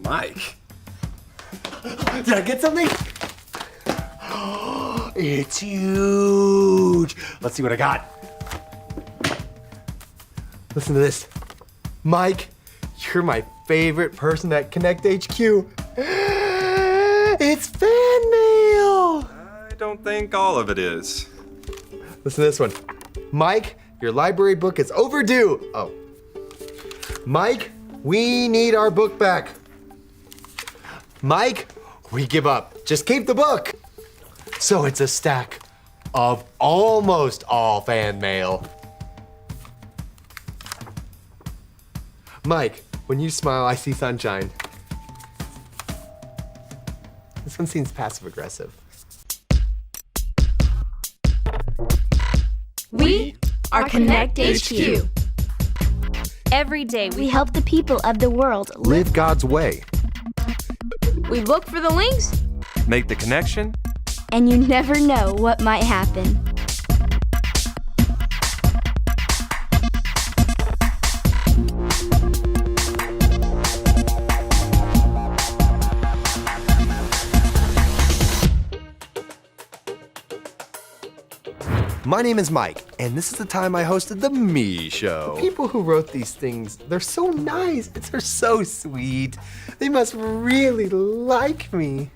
Mike. Did I get something? It's huge. Let's see what I got. Listen to this. Mike, you're my favorite person at Konnect HQ. It's fan mail. I don't think all of it is. Listen to this one. Mike, your library book is overdue. Oh. Mike, we need our book back. Mike, we give up. Just keep the book. So it's a stack of almost all fan mail. Mike, when you smile, I see sunshine. This one seems passive aggressive. We are Konnect HQ. Every day We help the people of the world Live God's way. we look for the links. Make the connection. and you never know what might happen. My name is Mike, and this is the time I hosted the Me Show. People who wrote these things, they're so nice. They're so sweet. They must really like me.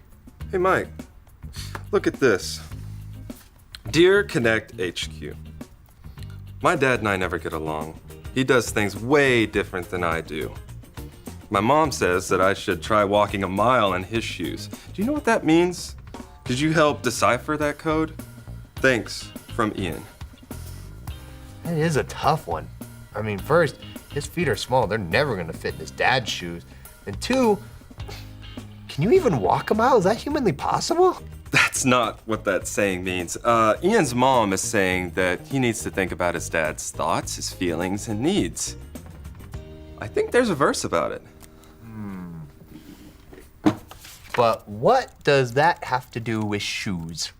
Hey, Mike, look at this. Dear Konnect HQ, my dad and I never get along. He does things way different than I do. My mom says that I should try walking a mile in his shoes. Do you know what that means? Could you help decipher that code? Thanks, from Ian. That is a tough one. I mean, first, his feet are small. They're never gonna fit in his dad's shoes. And two, can you even walk a mile? Is that humanly possible? That's not what that saying means. Ian's mom is saying that he needs to think about his dad's thoughts, his feelings, and needs. I think there's a verse about it. But what does that have to do with shoes?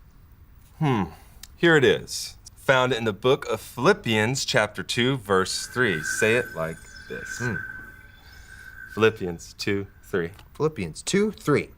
Here it is, found in the book of Philippians, chapter 2, verse 3. Say it like this. Philippians 2:3. Philippians 2:3.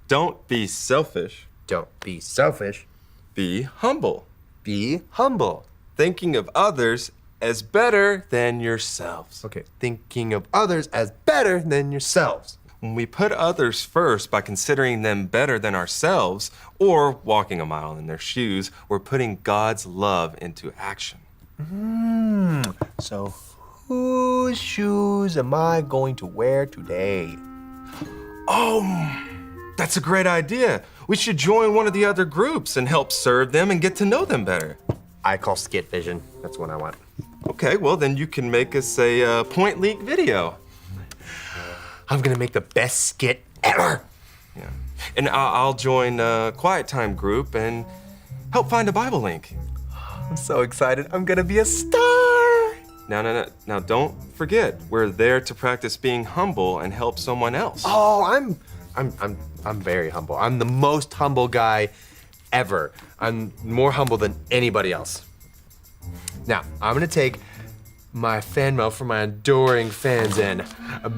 Don't be selfish, Don't be selfish. be humble, Be humble. thinking of others as better than yourselves. Okay, thinking of others as better than yourselves. When we put others first by considering them better than ourselves or walking a mile in their shoes, we're putting God's love into action. So whose shoes am I going to wear today? Oh, that's a great idea. We should join one of the other groups and help serve them and get to know them better. I call Skit Vision. That's what I want. Okay, well then you can make us a point leak video. I'm gonna make the best skit ever. Yeah. And I'll join a quiet time group and help find a Bible link. I'm so excited. I'm gonna be a star. Now don't forget, we're there to practice being humble and help someone else. Oh, I'm very humble. I'm the most humble guy ever. I'm more humble than anybody else. Now, I'm gonna take my fan mail from my adoring fans and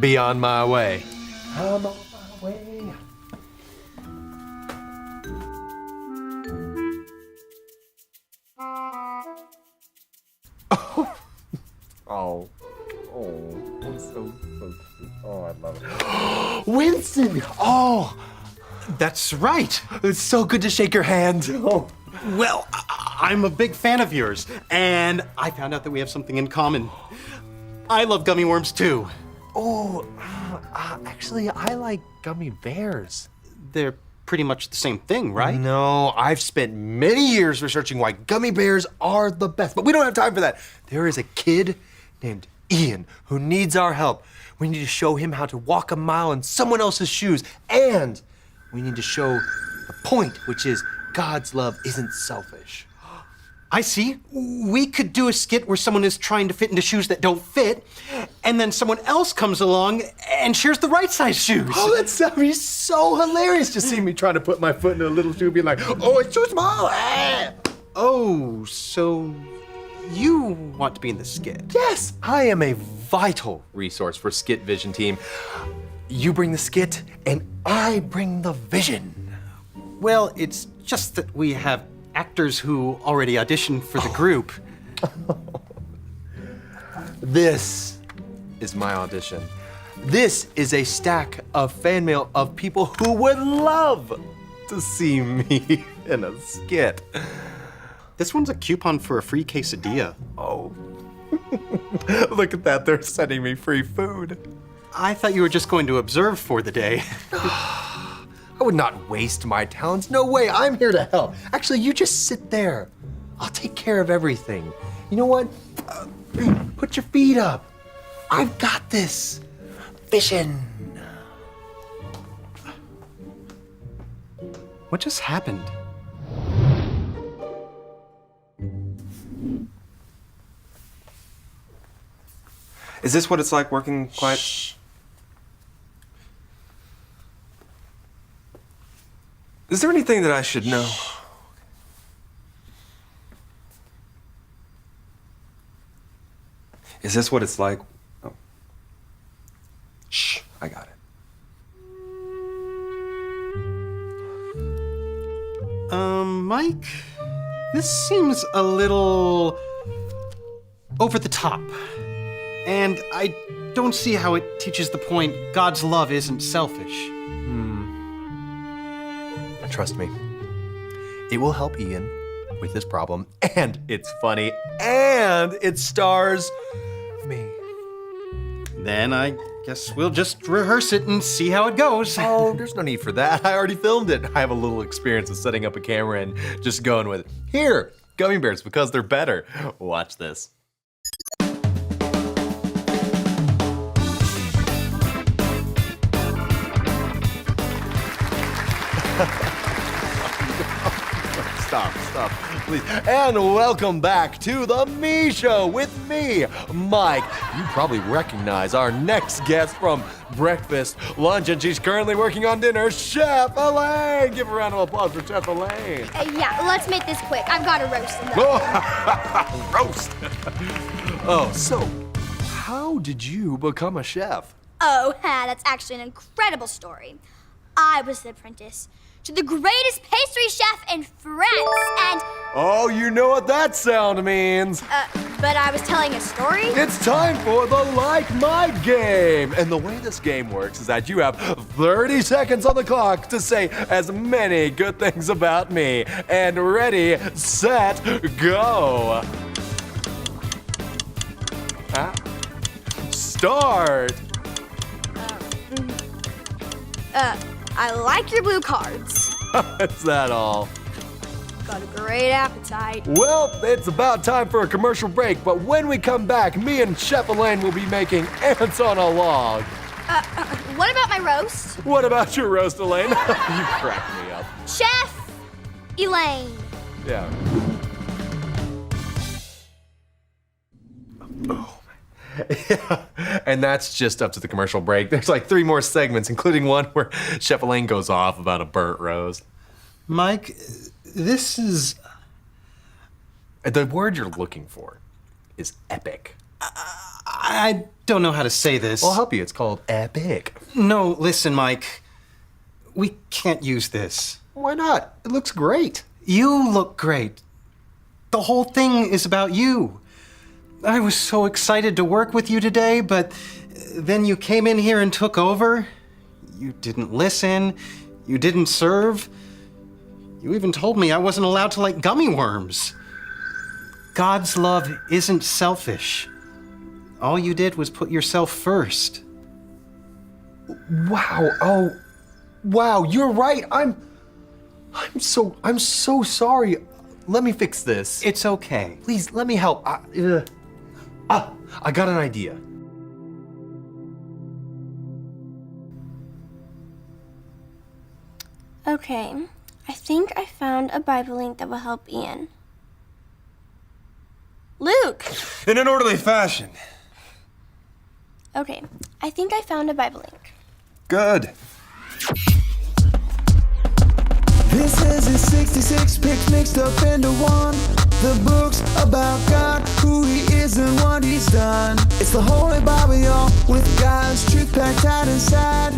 be on my way. I'm on my way. Oh, I'm so sweet. Oh, I love it. Winston! Oh, That's right. it's so good to shake your hand. Oh. Well, I'm a big fan of yours, and I found out that we have something in common. I love gummy worms too. Actually, I like gummy bears. They're pretty much the same thing, right? No, I've spent many years researching why gummy bears are the best, but we don't have time for that. There is a kid named Ian who needs our help. We need to show him how to walk a mile in someone else's shoes, and we need to show the point, which is God's love isn't selfish. I see. We could do a skit where someone is trying to fit into shoes that don't fit, and then someone else comes along and shares the right size shoes. Oh, that'd be so hilarious to see me trying to put my foot in a little shoe, being like, oh, it's too small. Ah. Oh, so you want to be in the skit? Yes, I am a vital resource for Skit Vision team. You bring the skit, and I bring the vision. Well, it's just that we have actors who already auditioned for the group. This is my audition. This is a stack of fan mail of people who would love to see me in a skit. This one's a coupon for a free quesadilla. Oh. Look at that, they're sending me free food. I thought you were just going to observe for the day. I would not waste my talents. No way, I'm here to help. Actually, you just sit there. I'll take care of everything. You know what? Put your feet up. I've got this. Vision. What just happened? Is this what it's like working quiet? Shh. Is there anything that I should know? Is this what it's like? Oh. Shh, I got it. Mike, this seems a little over the top. And I don't see how it teaches the point God's love isn't selfish. Trust me. It will help Ian with this problem, and it's funny, and it stars me. Then I guess we'll just rehearse it and see how it goes. Oh, there's no need for that. I already filmed it. I have a little experience with setting up a camera and just going with it. Here, gummy bears, because they're better. Watch this. Stop, please. And welcome back to the Me Show with me, Mike. You probably recognize our next guest from breakfast, lunch, and she's currently working on dinner, Chef Elaine. Give a round of applause for Chef Elaine. Yeah, let's make this quick. I've got a roast in the Roast. Oh, so how did you become a chef? Oh, that's actually an incredible story. I was the apprentice to the greatest pastry chef in France, and... Oh, you know what that sound means. But I was telling a story? It's time for the Like My game. And the way this game works is that you have 30 seconds on the clock to say as many good things about me. And ready, set, go. Start. I like your blue cards. Is that all? Got a great appetite. Well, it's about time for a commercial break, but when we come back, me and Chef Elaine will be making ants on a log. What about my roast? What about your roast, Elaine? You crack me up. Chef Elaine. Yeah. Yeah, and that's just up to the commercial break. There's like 3 more segments, including one where Chef Elaine goes off about a burnt roast. Mike, this is... The word you're looking for is epic. I don't know how to say this. I'll help you. It's called epic. No, listen, Mike. We can't use this. Why not? It looks great. You look great. The whole thing is about you. I was so excited to work with you today, but then you came in here and took over. You didn't listen. You didn't serve. You even told me I wasn't allowed to like gummy worms. God's love isn't selfish. All you did was put yourself first. Wow. Oh, wow. You're right. I'm so sorry. Let me fix this. It's okay. Please, let me help. I got an idea. Okay, I think I found a Bible link that will help Ian. Luke! In an orderly fashion. Okay, I think I found a Bible link. Good. This is a 66 picks mixed up into one. The books about God, who he is and what he's done. It's the Holy Bible, y'all, with God's truth packed out inside.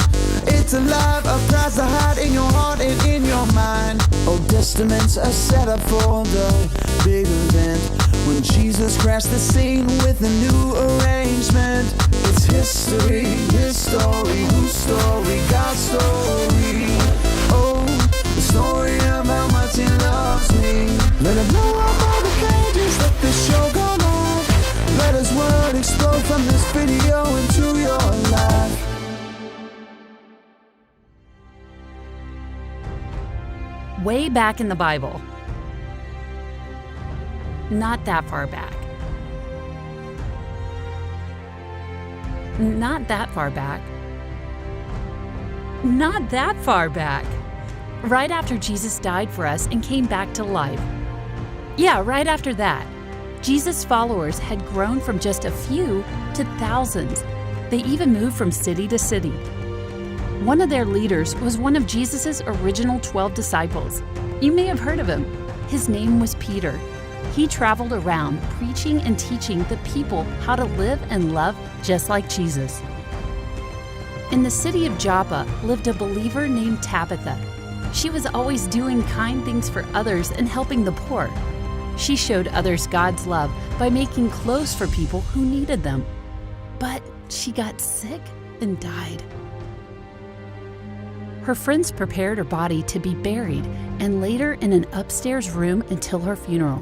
It's a life of Christ to hide in your heart and in your mind. Old Testaments are set up for the big event when Jesus crashed the scene with a new arrangement. It's history, his story, whose story, God's story. Oh, the story of how much he loves me. Let it blow up all the pages, let this show go live. Let his word explode from this video into your life. Way back in the Bible. Not that far back. Not that far back. Not that far back. Right after Jesus died for us and came back to life. Yeah, right after that. Jesus' followers had grown from just a few to thousands. They even moved from city to city. One of their leaders was one of Jesus' original 12 disciples. You may have heard of him. His name was Peter. He traveled around preaching and teaching the people how to live and love just like Jesus. In the city of Joppa lived a believer named Tabitha. She was always doing kind things for others and helping the poor. She showed others God's love by making clothes for people who needed them. But she got sick and died. Her friends prepared her body to be buried and laid her in an upstairs room until her funeral.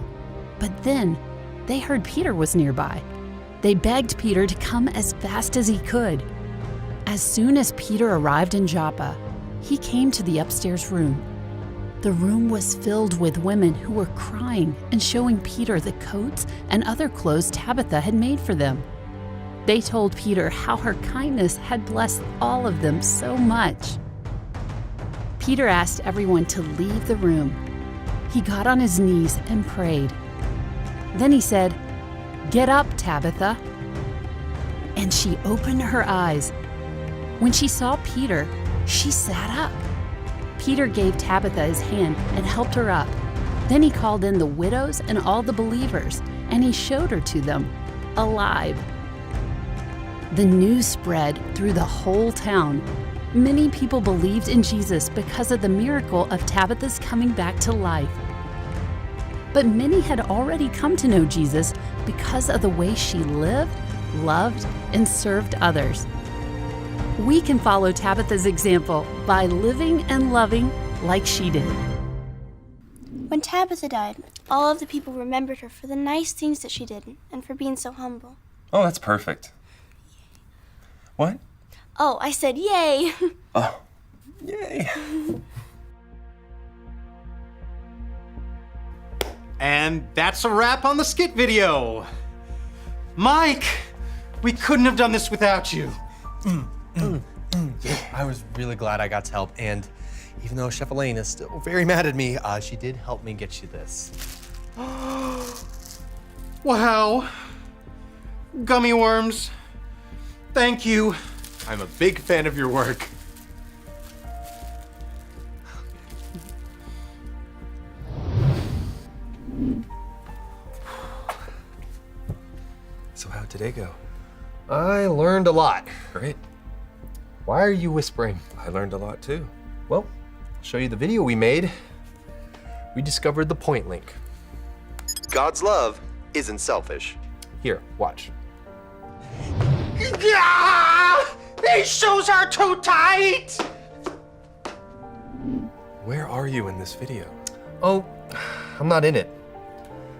But then they heard Peter was nearby. They begged Peter to come as fast as he could. As soon as Peter arrived in Joppa, he came to the upstairs room. The room was filled with women who were crying and showing Peter the coats and other clothes Tabitha had made for them. They told Peter how her kindness had blessed all of them so much. Peter asked everyone to leave the room. He got on his knees and prayed. Then he said, "Get up, Tabitha." And she opened her eyes. When she saw Peter, she sat up. Peter gave Tabitha his hand and helped her up. Then he called in the widows and all the believers, and he showed her to them, alive. The news spread through the whole town. Many people believed in Jesus because of the miracle of Tabitha's coming back to life. But many had already come to know Jesus because of the way she lived, loved, and served others. We can follow Tabitha's example by living and loving like she did. When Tabitha died, all of the people remembered her for the nice things that she did and for being so humble. Oh, that's perfect. What? Oh, I said yay! Oh, yay. And that's a wrap on the skit video. Mike, we couldn't have done this without you. I was really glad I got to help, and even though Chef Elaine is still very mad at me, she did help me get you this. Wow. Gummy worms. Thank you. I'm a big fan of your work. So how'd today go? I learned a lot. Great. Why are you whispering? I learned a lot too. Well, I'll show you the video we made. We discovered the point link. God's love isn't selfish. Here, watch. These shoes are too tight! Where are you in this video? Oh, I'm not in it.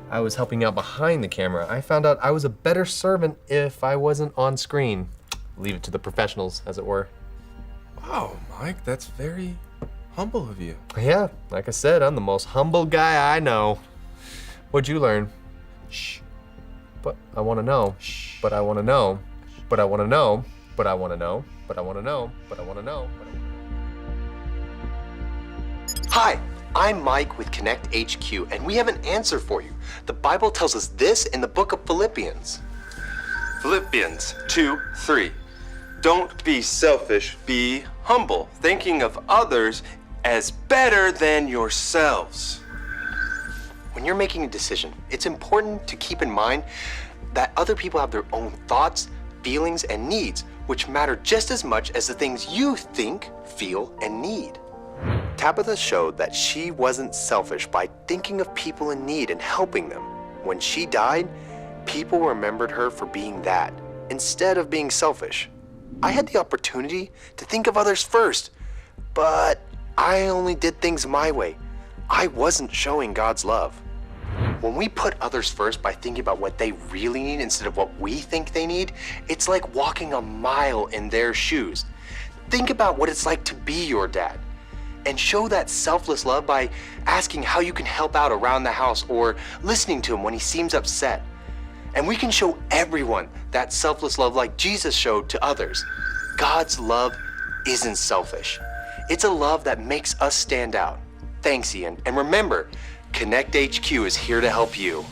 I was helping out behind the camera. I found out I was a better servant if I wasn't on screen. Leave it to the professionals, as it were. Wow, Mike, that's very humble of you. Yeah, like I said, I'm the most humble guy I know. What'd you learn? Shh. But I want to know. Shh. But I want to know. But I want to know. But I want to know. But I want to know. But I want to know. Hi, I'm Mike with Konnect HQ, and we have an answer for you. The Bible tells us this in the book of Philippians. Philippians 2:3. Don't be selfish, be humble, thinking of others as better than yourselves. When you're making a decision, it's important to keep in mind that other people have their own thoughts, feelings, and needs, which matter just as much as the things you think, feel, and need. Tabitha showed that she wasn't selfish by thinking of people in need and helping them. When she died, people remembered her for being that, instead of being selfish. I had the opportunity to think of others first, but I only did things my way. I wasn't showing God's love. When we put others first by thinking about what they really need instead of what we think they need, it's like walking a mile in their shoes. Think about what it's like to be your dad, and show that selfless love by asking how you can help out around the house or listening to him when he seems upset. And we can show everyone that selfless love like Jesus showed to others. God's love isn't selfish. It's a love that makes us stand out. Thanks, Ian. And remember, Konnect HQ is here to help you.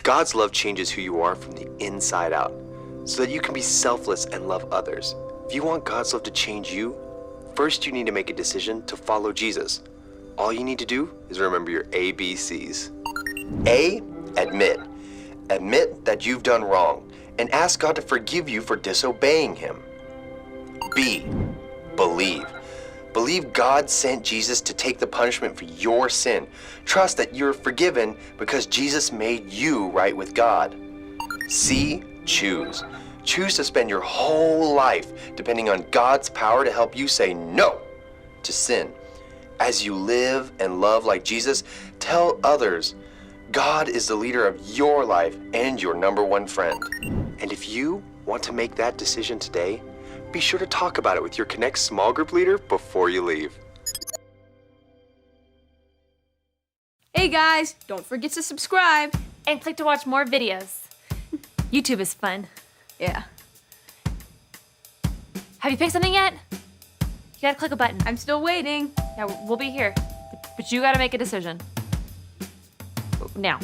God's love changes who you are from the inside out, so that you can be selfless and love others. If you want God's love to change you, first you need to make a decision to follow Jesus. All you need to do is remember your ABCs. A, admit. Admit that you've done wrong and ask God to forgive you for disobeying him. B, believe. Believe God sent Jesus to take the punishment for your sin. Trust that you're forgiven because Jesus made you right with God. C, choose. Choose to spend your whole life depending on God's power to help you say no to sin. As you live and love like Jesus, tell others God is the leader of your life and your number one friend. And if you want to make that decision today, be sure to talk about it with your Konnect small group leader before you leave. Hey guys, don't forget to subscribe and click to watch more videos. YouTube is fun. Yeah. Have you picked something yet? You gotta click a button. I'm still waiting. Yeah, we'll be here. But you gotta make a decision. Now.